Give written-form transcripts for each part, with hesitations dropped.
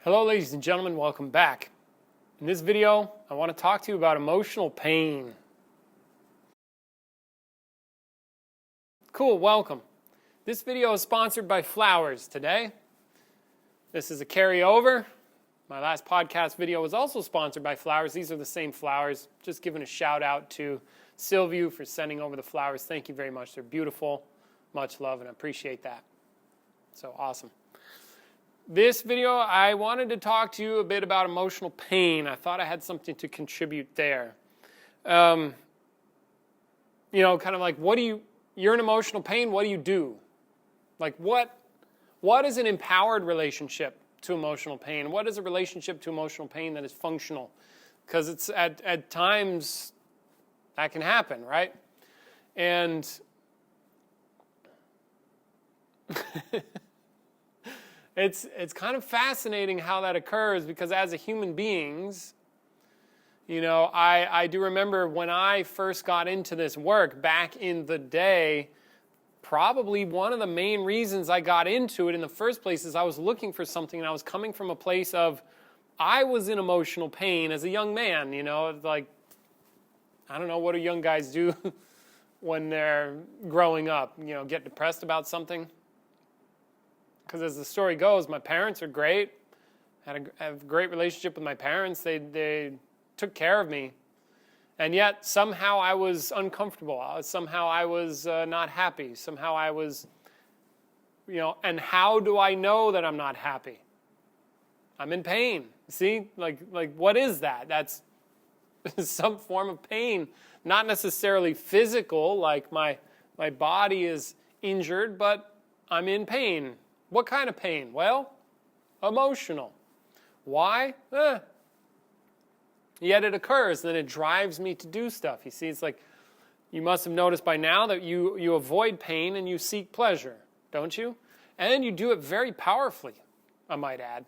Hello ladies and gentlemen, welcome back. In this video, I want to talk to you about emotional pain. Cool, welcome. This video is sponsored by Flowers today. This is a carryover. My last podcast video was also sponsored by Flowers. These are the same flowers. Just giving a shout out to Sylvia for sending over the flowers. Thank you very much. They're beautiful. Much love and I appreciate that. So awesome. This video, I wanted to talk to you a bit about emotional pain. I thought I had something to contribute there. Kind of like, you're in emotional pain, what do you do? Like, what is an empowered relationship to emotional pain? What is a relationship to emotional pain that is functional? Because it's at times that can happen, right? And It's kind of fascinating how that occurs because as a human beings, I do remember when I first got into this work back in the day, probably one of the main reasons I got into it in the first place is I was looking for something and I was coming from a place of, I was in emotional pain as a young man, like, I don't know, what do young guys do when they're growing up, get depressed about something? Because as the story goes, my parents are great. I have a great relationship with my parents. They took care of me. And yet, somehow I was uncomfortable. Somehow I was not happy. Somehow I was, and how do I know that I'm not happy? I'm in pain. See? Like what is that? That's some form of pain. Not necessarily physical, like my body is injured, but I'm in pain. What kind of pain? Well, emotional. Why? Yet it occurs, and then it drives me to do stuff. You see, it's like you must have noticed by now that you avoid pain and you seek pleasure, don't you? And you do it very powerfully, I might add.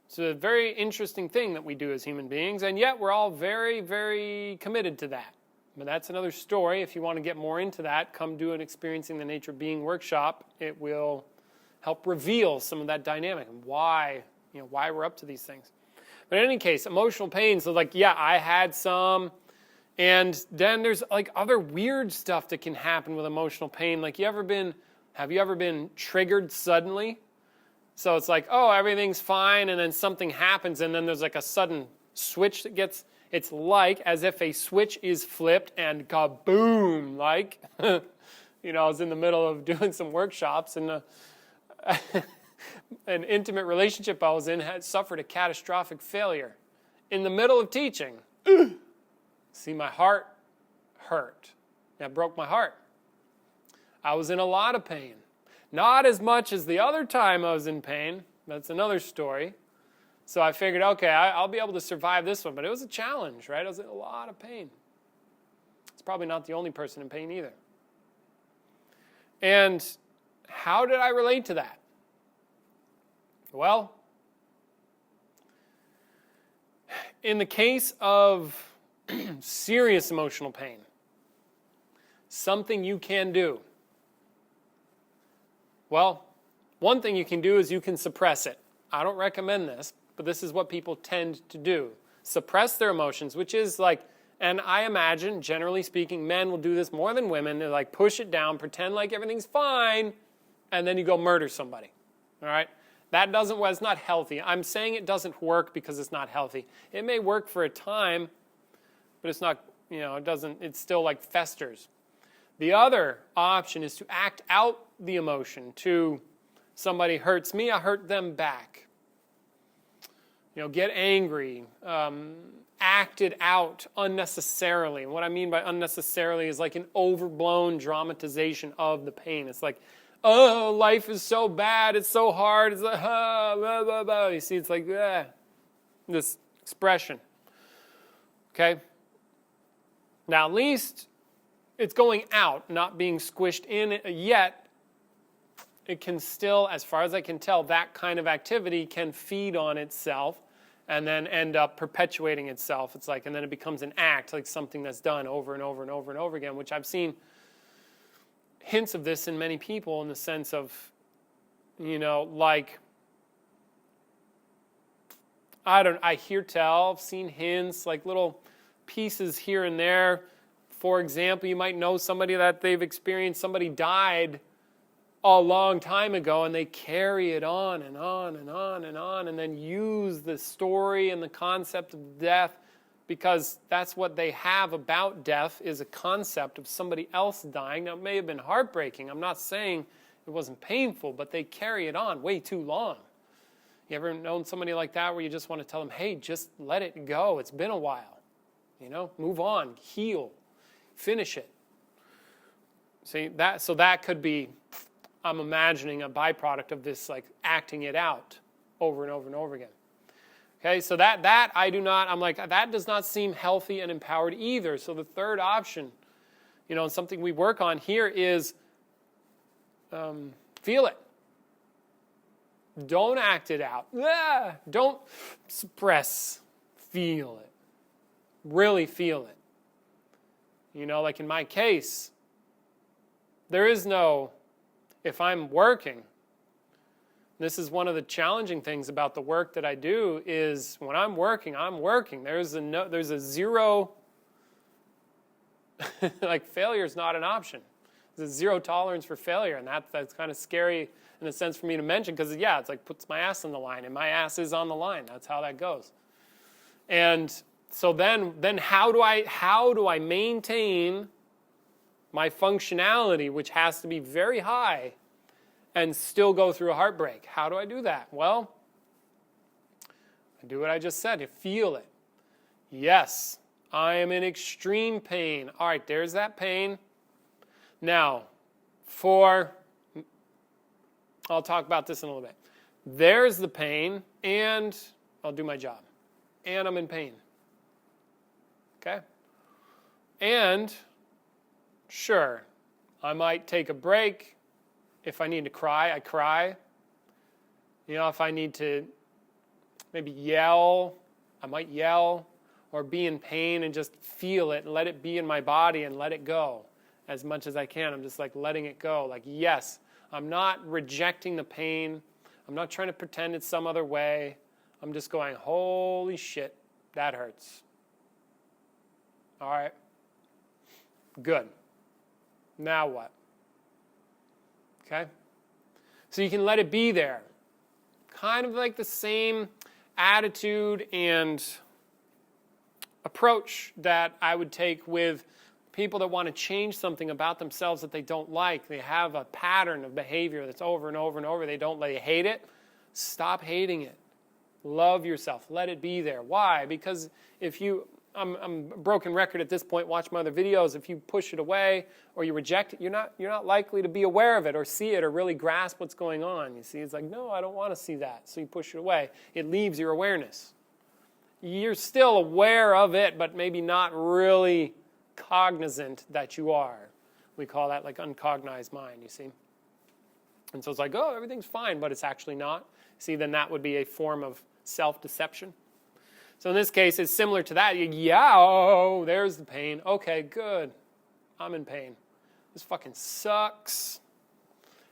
It's a very interesting thing that we do as human beings, and yet we're all very, very committed to that. But that's another story. If you want to get more into that, come do an Experiencing the Nature of Being workshop. It will help reveal some of that dynamic and why we're up to these things. But in any case, emotional pain, so I had some, and then there's other weird stuff that can happen with emotional pain. Like have you ever been triggered suddenly? So it's like, oh, everything's fine, and then something happens, and then there's a sudden switch that gets, it's like as if a switch is flipped and kaboom, I was in the middle of doing some workshops, and an intimate relationship I was in had suffered a catastrophic failure in the middle of teaching. See, my heart hurt. That broke my heart. I was in a lot of pain. Not as much as the other time I was in pain. That's another story. So I figured, okay, I'll be able to survive this one. But it was a challenge, right? I was in a lot of pain. It's probably not the only person in pain either. And how did I relate to that? Well, in the case of serious emotional pain, something you can do. Well, one thing you can do is you can suppress it. I don't recommend this, but this is what people tend to do. Suppress their emotions, which is and I imagine, generally speaking, men will do this more than women. They're push it down, pretend like everything's fine, and then you go murder somebody, all right? It's not healthy. I'm saying it doesn't work because it's not healthy. It may work for a time, but it's not, it still festers. The other option is to act out the emotion. To somebody hurts me, I hurt them back. Get angry, act it out unnecessarily. And what I mean by unnecessarily is an overblown dramatization of the pain. It's oh, life is so bad, it's so hard, it's blah, blah, blah. You see, it's this expression. Okay? Now, at least it's going out, not being squished in, yet it can still, as far as I can tell, that kind of activity can feed on itself and then end up perpetuating itself. It's and then it becomes an act, something that's done over and over and over and over again, which I've seen hints of this in many people in the sense of, I hear tell, I've seen hints, like little pieces here and there. For example, you might know somebody that they've experienced, somebody died a long time ago, and they carry it on and on and on and on, and then use the story and the concept of death, because that's what they have about death, is a concept of somebody else dying. Now, it may have been heartbreaking. I'm not saying it wasn't painful, but they carry it on way too long. You ever known somebody like that where you just want to tell them, hey, just let it go. It's been a while. Move on, heal, finish it. See, that could be, I'm imagining, a byproduct of this, like acting it out over and over and over again. Okay, so that I do not, I'm like, that does not seem healthy and empowered either. So the third option, something we work on here is feel it. Don't act it out. Don't suppress. Feel it. Really feel it. Like in my case, there is no, if I'm working, this is one of the challenging things about the work that I do, is when I'm working, I'm working. There's a zero, like failure is not an option. There's a zero tolerance for failure, and that's kind of scary in a sense for me to mention, because it's like puts my ass on the line, and my ass is on the line. That's how that goes. And so then how do I maintain my functionality, which has to be very high, and still go through a heartbreak? How do I do that? Well, I do what I just said. You feel it. Yes, I am in extreme pain. All right, there's that pain. Now, I'll talk about this in a little bit. There's the pain, and I'll do my job. And I'm in pain. Okay? And, sure, I might take a break. If I need to cry, I cry. If I need to maybe yell, I might yell, or be in pain and just feel it and let it be in my body and let it go as much as I can. I'm just like letting it go. Like, yes, I'm not rejecting the pain. I'm not trying to pretend it's some other way. I'm just going, holy shit, that hurts. All right. Good. Now what? Okay? So you can let it be there. Kind of like the same attitude and approach that I would take with people that want to change something about themselves that they don't like. They have a pattern of behavior that's over and over and over. They hate it. Stop hating it. Love yourself. Let it be there. Why? Because if you, I'm a broken record at this point, watch my other videos, if you push it away or you reject it, you're not likely to be aware of it or see it or really grasp what's going on. You see, it's like, no, I don't want to see that. So you push it away. It leaves your awareness. You're still aware of it, but maybe not really cognizant that you are. We call that like uncognized mind, you see. And so it's like, oh, everything's fine, but it's actually not. See, then that would be a form of self-deception. So in this case, it's similar to that. Oh, there's the pain. Okay, good. I'm in pain. This fucking sucks.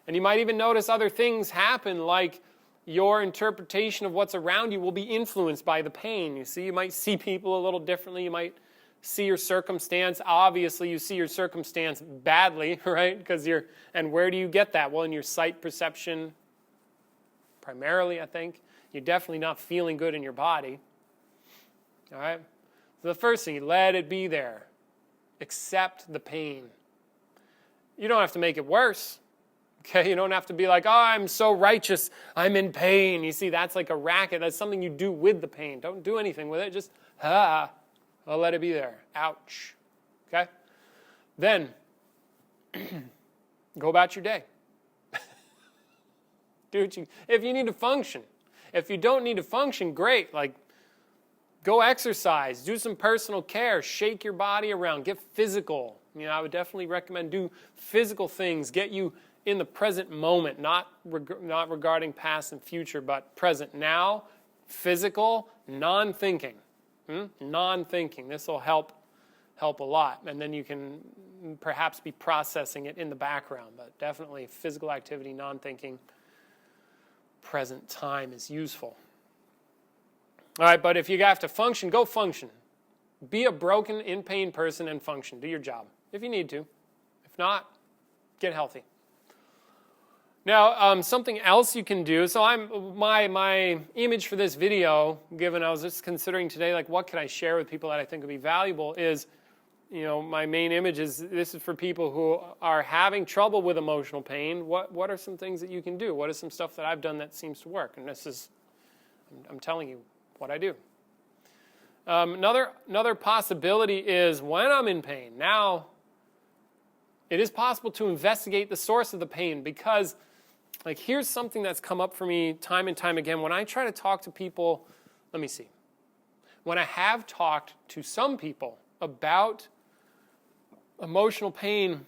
And you might even notice other things happen, like your interpretation of what's around you will be influenced by the pain. You see, you might see people a little differently. You might see your circumstance. Obviously, you see your circumstance badly, right? And where do you get that? Well, in your sight perception, primarily, I think. You're definitely not feeling good in your body. All right? So the first thing, let it be there. Accept the pain. You don't have to make it worse. Okay? You don't have to be like, oh, I'm so righteous, I'm in pain. You see, that's like a racket. That's something you do with the pain. Don't do anything with it. Just, I'll let it be there. Ouch. Okay? Then, go about your day. If you need to function. If you don't need to function, great. Like, go exercise. Do some personal care. Shake your body around. Get physical. I would definitely recommend do physical things. Get you in the present moment, not regarding past and future, but present now, physical, non-thinking. Non-thinking. This will help a lot. And then you can perhaps be processing it in the background. But definitely physical activity, non-thinking, present time is useful. All right, but if you have to function, go function. Be a broken, in pain person and function. Do your job if you need to. If not, get healthy. Now, something else you can do. So my image for this video, given I was just considering today, like what could I share with people that I think would be valuable, is, my main image is this is for people who are having trouble with emotional pain. What are some things that you can do? What is some stuff that I've done that seems to work? And this is, I'm telling you what I do. Another possibility is when I'm in pain. Now, it is possible to investigate the source of the pain because, here's something that's come up for me time and time again. When I try to talk to people, when I have talked to some people about emotional pain,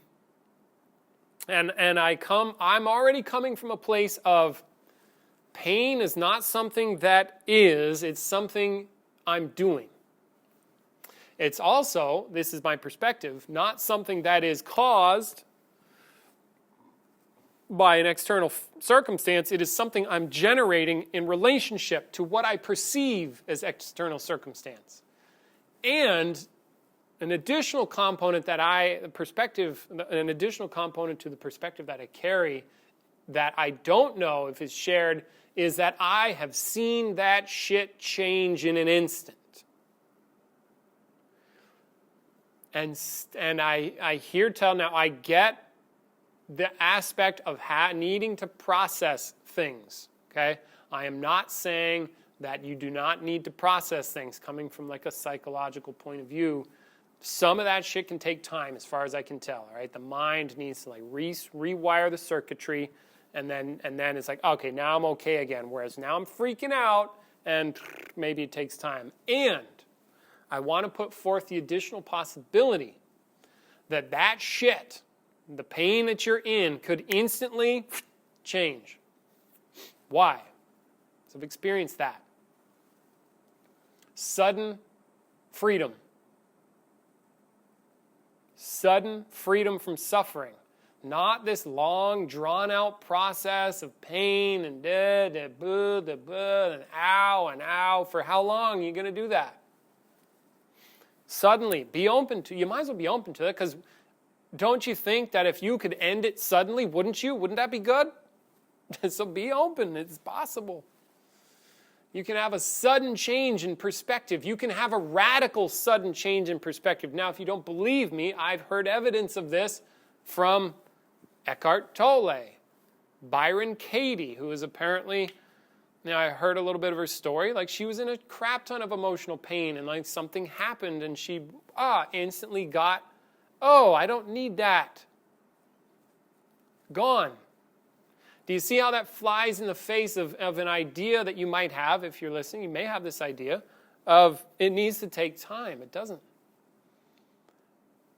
and I'm already coming from a place of pain is not something that is, it's something I'm doing. It's also, this is my perspective, not something that is caused by an external circumstance. It is something I'm generating in relationship to what I perceive as external circumstance. And an additional component an additional component to the perspective that I carry that I don't know if it's shared is that I have seen that shit change in an instant. And I hear tell now, I get the aspect of needing to process things, okay? I am not saying that you do not need to process things coming from a psychological point of view. Some of that shit can take time as far as I can tell, all right? The mind needs to rewire the circuitry, and then it's okay, now I'm okay again, whereas now I'm freaking out, and maybe it takes time. And I want to put forth the additional possibility that shit, the pain that you're in, could instantly change. Why? So I've experienced that. Sudden freedom. Sudden freedom from suffering. Not this long, drawn-out process of pain and and ow. For how long are you going to do that? Suddenly, you might as well be open to it, because don't you think that if you could end it suddenly, wouldn't you? Wouldn't that be good? So be open. It's possible. You can have a sudden change in perspective. You can have a radical sudden change in perspective. Now, if you don't believe me, I've heard evidence of this from Eckhart Tolle, Byron Katie, who is apparently, I heard a little bit of her story. She was in a crap ton of emotional pain, and something happened, and she instantly got, I don't need that. Gone. Do you see how that flies in the face of an idea that you might have? If you're listening, you may have this idea of it needs to take time. It doesn't.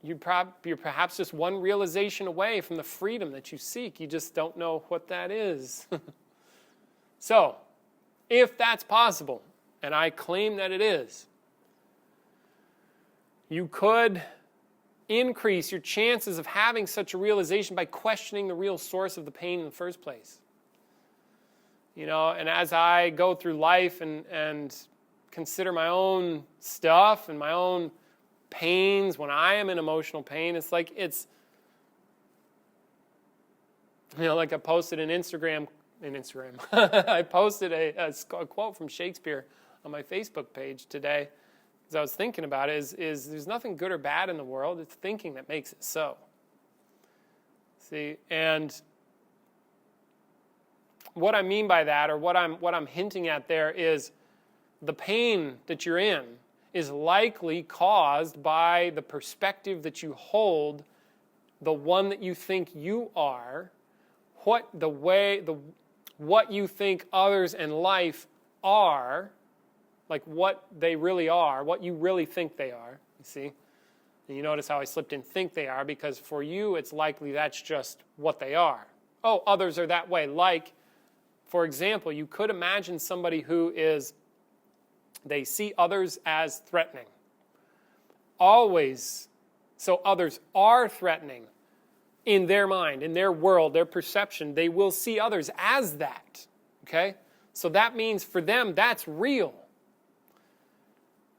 You're perhaps just one realization away from the freedom that you seek. You just don't know what that is. So, if that's possible, and I claim that it is, you could increase your chances of having such a realization by questioning the real source of the pain in the first place. And as I go through life and consider my own stuff and my own pains when I am in emotional pain, it's I posted an Instagram. I posted a quote from Shakespeare on my Facebook page today. As I was thinking about it, is there's nothing good or bad in the world. It's thinking that makes it so. See, and what I mean by that, or what I'm hinting at there, is the pain that you're in is likely caused by the perspective that you hold, the one that you think you are, what you think others in life are. What they really are, what you really think they are, you see? And you notice how I slipped in think they are, because for you, it's likely that's just what they are. Others are that way. For example, you could imagine somebody who they see others as threatening. Always. So others are threatening in their mind, in their world, their perception. They will see others as that, okay? So that means for them, that's real.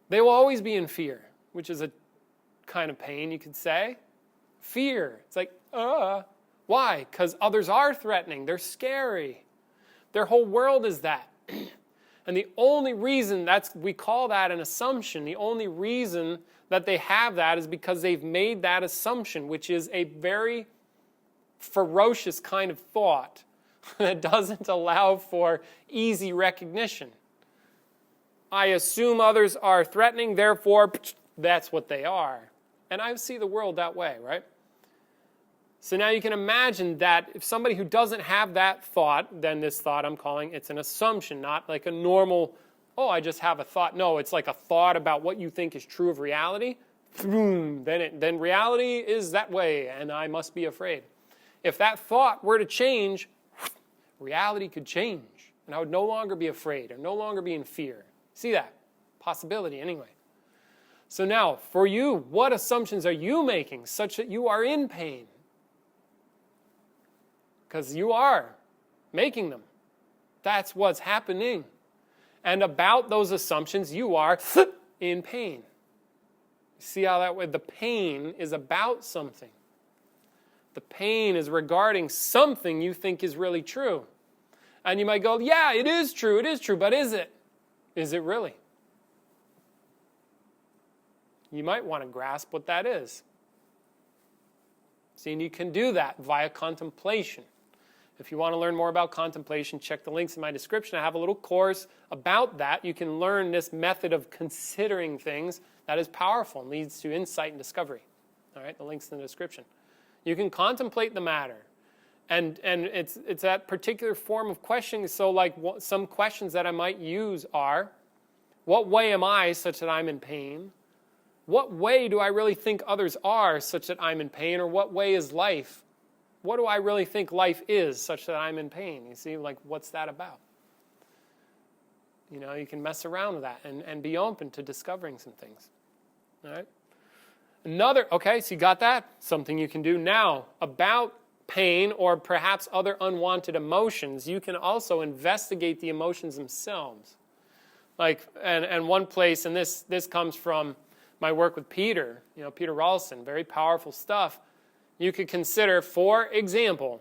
They will always be in fear, which is a kind of pain, you could say. Fear. It's like, why? Because others are threatening. They're scary. Their whole world is that. And the only reason we call that an assumption, the only reason that they have that is because they've made that assumption, which is a very ferocious kind of thought that doesn't allow for easy recognition. I assume others are threatening, therefore, that's what they are. And I see the world that way, right? So now you can imagine that if somebody who doesn't have that thought, then this thought I'm calling, it's an assumption, not like a normal, I just have a thought. No, it's like a thought about what you think is true of reality. Then reality is that way, and I must be afraid. If that thought were to change, reality could change, and I would no longer be afraid or no longer be in fear. See that? Possibility, anyway. So now, for you, what assumptions are you making such that you are in pain? Because you are making them. That's what's happening. And about those assumptions, you are in pain. See how that way? The pain is about something. The pain is regarding something you think is really true. And you might go, yeah, it is true, but is it? Is it really? You might want to grasp what that is. See, and you can do that via contemplation. If you want to learn more about contemplation, check the links in my description. I have a little course about that. You can learn this method of considering things that is powerful and leads to insight and discovery. All right, the link's in the description. You can contemplate the matter. And it's that particular form of questioning. So like some questions that I might use are, what way am I such that I'm in pain? What way do I really think others are such that I'm in pain? Or what way is life? What do I really think life is such that I'm in pain? You see, like, what's that about? You know, you can mess around with that and be open to discovering some things. All right? Okay, so you got that? Something you can do now about pain or perhaps other unwanted emotions. You can also investigate the emotions themselves. Like, and one place, and this comes from my work with Peter, Peter Rawlinson, very powerful stuff. You could consider, for example,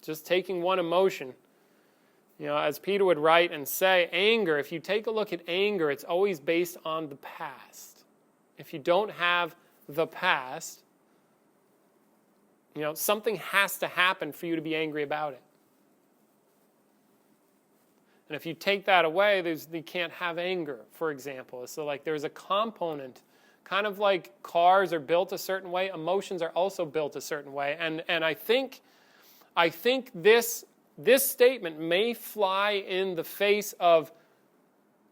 just taking one emotion, as Peter would write and say, anger, if you take a look at anger, it's always based on the past. If you don't have the past, something has to happen for you to be angry about it. And if you take that away, you can't have anger, for example. So like there's a component. Kind of like cars are built a certain way, emotions are also built a certain way. And I think this statement may fly in the face of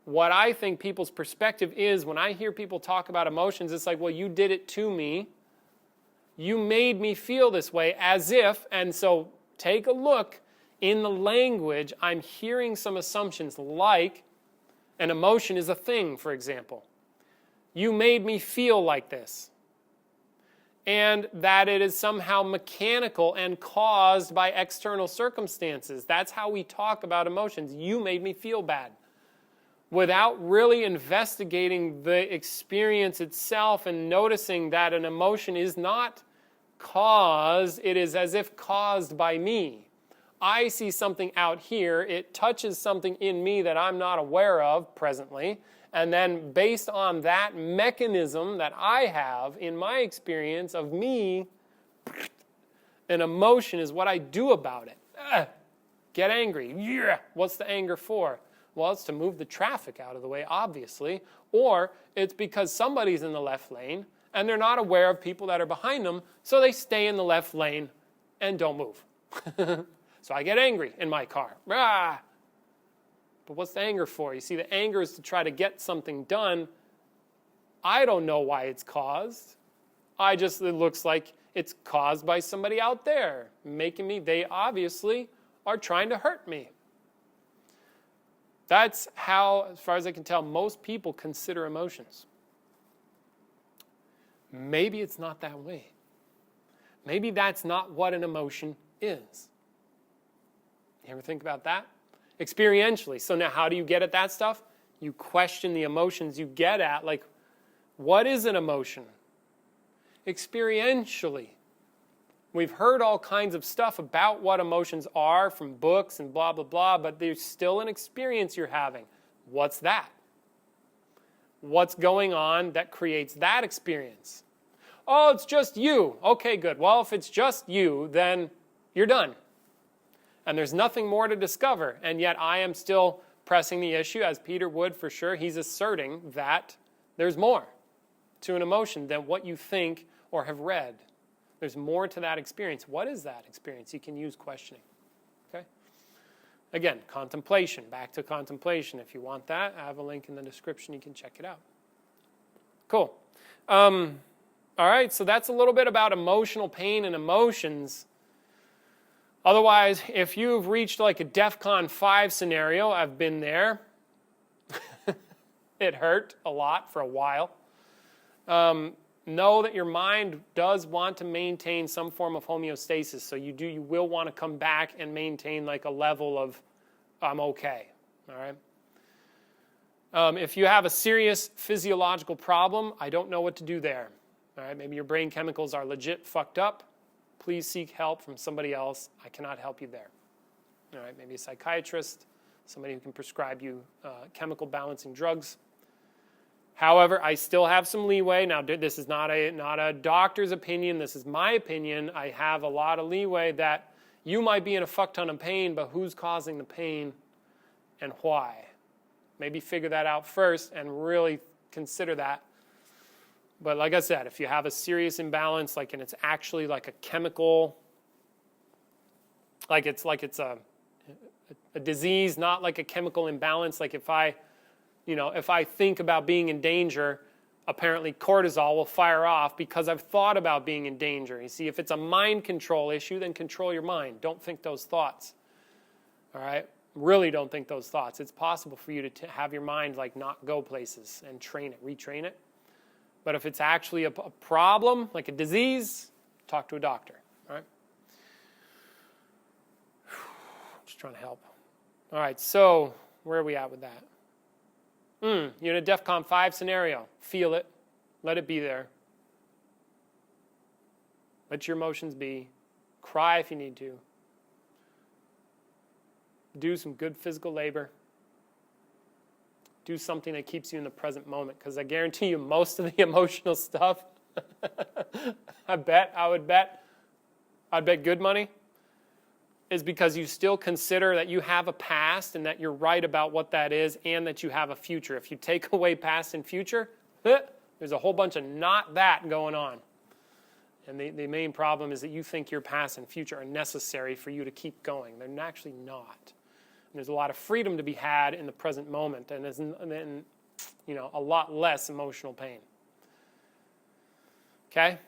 what I think people's perspective is when I hear people talk about emotions. It's like, well, you did it to me. You made me feel this way as if, and so take a look in the language. I'm hearing some assumptions like an emotion is a thing, for example. You made me feel like this. And that it is somehow mechanical and caused by external circumstances. That's how we talk about emotions. You made me feel bad. Without really investigating the experience itself and noticing that an emotion is not caused, it is as if caused by me. I see something out here, it touches something in me that I'm not aware of presently. And then based on that mechanism that I have in my experience of me, an emotion is what I do about it. Get angry. Yeah. What's the anger for? Well, it's to move the traffic out of the way, obviously. Or it's because somebody's in the left lane and they're not aware of people that are behind them, so they stay in the left lane and don't move. So I get angry in my car. Ah! But what's the anger for? You see, the anger is to try to get something done. I don't know why it's caused. It looks like it's caused by somebody out there making me. They obviously are trying to hurt me. That's how, as far as I can tell, most people consider emotions. Maybe it's not that way. Maybe that's not what an emotion is. You ever think about that? Experientially. So now how do you get at that stuff? You question the emotions, you get at, like, what is an emotion? Experientially. We've heard all kinds of stuff about what emotions are from books and blah, blah, blah, but there's still an experience you're having. What's that? What's going on that creates that experience? Oh, it's just you. Okay, good. Well, if it's just you, then you're done. And there's nothing more to discover. And yet I am still pressing the issue, as Peter would for sure. He's asserting that there's more to an emotion than what you think or have read. There's more to that experience. What is that experience? You can use questioning. Okay? Again, contemplation. Back to contemplation. If you want that, I have a link in the description. You can check it out. Cool. All right, so that's a little bit about emotional pain and emotions. Otherwise, if you've reached like a DEFCON 5 scenario, I've been there. It hurt a lot for a while. Know that your mind does want to maintain some form of homeostasis. So you will want to come back and maintain like a level of, I'm okay. All right. If you have a serious physiological problem, I don't know what to do there. All right. Maybe your brain chemicals are legit fucked up. Please seek help from somebody else. I cannot help you there. All right. Maybe a psychiatrist, somebody who can prescribe you chemical balancing drugs. However, I still have some leeway. Now, this is not a doctor's opinion. This is my opinion. I have a lot of leeway that you might be in a fuck ton of pain, but who's causing the pain and why? Maybe figure that out first and really consider that. But like I said, if you have a serious imbalance, and it's actually like a chemical, like it's a disease, not like a chemical imbalance, like if I think about being in danger, apparently cortisol will fire off because I've thought about being in danger. You see, if it's a mind control issue, then control your mind. Don't think those thoughts. All right? Really don't think those thoughts. It's possible for you to have your mind not go places and retrain it. But if it's actually a problem, like a disease, talk to a doctor. All right? Just trying to help. All right, so where are we at with that? You're in a DEFCON 5 scenario. Feel it. Let it be there. Let your emotions be. Cry if you need to. Do some good physical labor. Do something that keeps you in the present moment, because I guarantee you most of the emotional stuff, I'd bet good money, is because you still consider that you have a past and that you're right about what that is and that you have a future. If you take away past and future, there's a whole bunch of not that going on. And the main problem is that you think your past and future are necessary for you to keep going. They're actually not. And there's a lot of freedom to be had in the present moment, and there's a lot less emotional pain. Okay?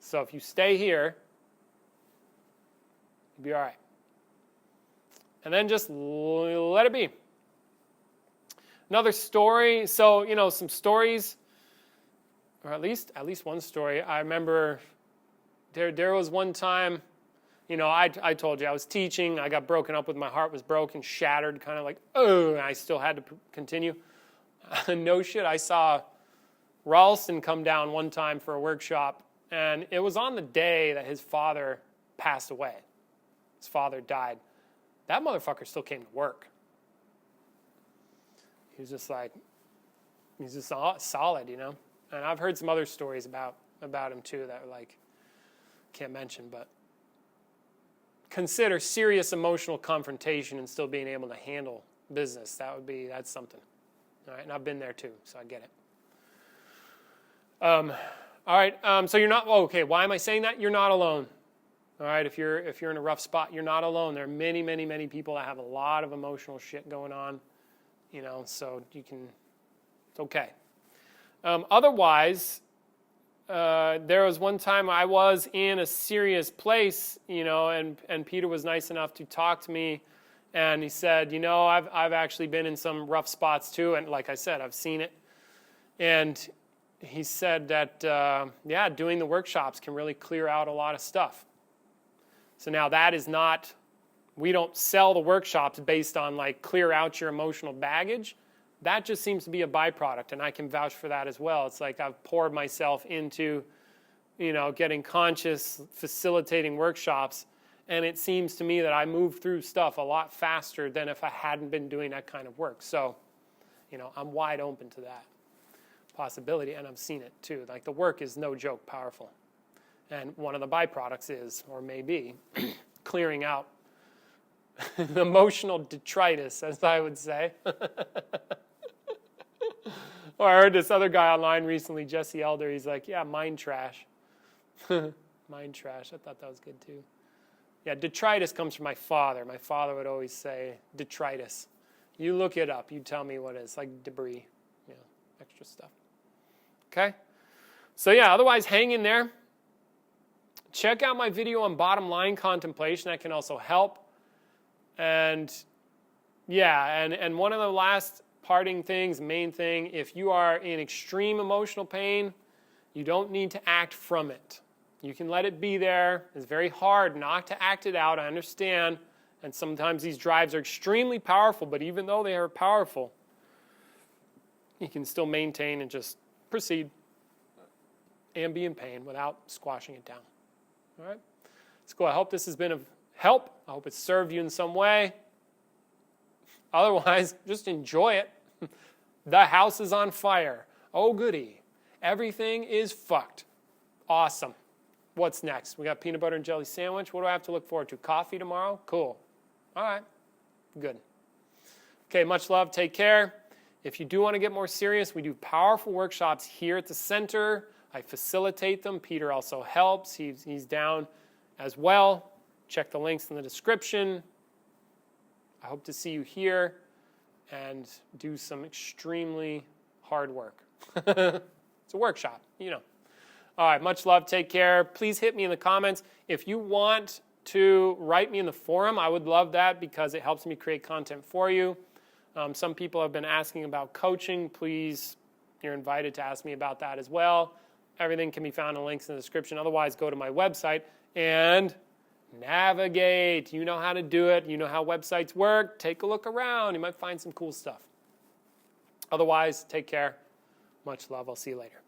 So if you stay here, you'll be all right. And then just let it be. Another story. So, some stories, or at least one story. I remember there was one time, I told you I was teaching. I got broken up with. My heart was broken, shattered, kind of like, and I still had to continue. No shit. I saw Ralston come down one time for a workshop, and it was on the day that his father passed away. His father died. That motherfucker still came to work. He was just solid, And I've heard some other stories about him too that can't mention, but consider serious emotional confrontation and still being able to handle business. That's something. All right, and I've been there too, so I get it. All right, so you're not, okay, why am I saying that? You're not alone. All right, if you're in a rough spot, you're not alone. There are many, many, many people that have a lot of emotional shit going on, so it's okay. Otherwise, there was one time I was in a serious place, and Peter was nice enough to talk to me, and he said, I've actually been in some rough spots too, and like I said, I've seen it. And he said that, doing the workshops can really clear out a lot of stuff. So now that is not we don't sell the workshops based on like clear out your emotional baggage. That just seems to be a byproduct, and I can vouch for that as well. It's like I've poured myself into, getting conscious, facilitating workshops, and it seems to me that I move through stuff a lot faster than if I hadn't been doing that kind of work. So, I'm wide open to that possibility, and I've seen it too. Like the work is no joke powerful. And one of the byproducts is, or may be, clearing out the emotional detritus, as I would say. Or I heard this other guy online recently, Jesse Elder, he's like, yeah, mind trash. Mind trash, I thought that was good too. Yeah, detritus comes from my father. My father would always say detritus. You look it up, you tell me what it is, like debris, extra stuff. Okay? So yeah, otherwise hang in there. Check out my video on bottom line contemplation. That can also help. And yeah, and one of the last parting things, main thing, if you are in extreme emotional pain, you don't need to act from it. You can let it be there. It's very hard not to act it out, I understand. And sometimes these drives are extremely powerful, but even though they are powerful, you can still maintain and just proceed and be in pain without squashing it down. All right? Let's go. I hope this has been of help. I hope it's served you in some way. Otherwise, just enjoy it. The house is on fire. Oh, goody. Everything is fucked. Awesome. What's next? We got peanut butter and jelly sandwich. What do I have to look forward to? Coffee tomorrow? Cool. All right. Good. Okay, much love. Take care. If you do want to get more serious, we do powerful workshops here at the center. I facilitate them. Peter also helps. He's down as well. Check the links in the description. I hope to see you here and do some extremely hard work. It's a workshop, All right, much love. Take care. Please hit me in the comments. If you want to write me in the forum, I would love that because it helps me create content for you. Some people have been asking about coaching. Please, you're invited to ask me about that as well. Everything can be found in links in the description. Otherwise, go to my website and navigate. You know how to do it. You know how websites work. Take a look around. You might find some cool stuff. Otherwise, take care. Much love. I'll see you later.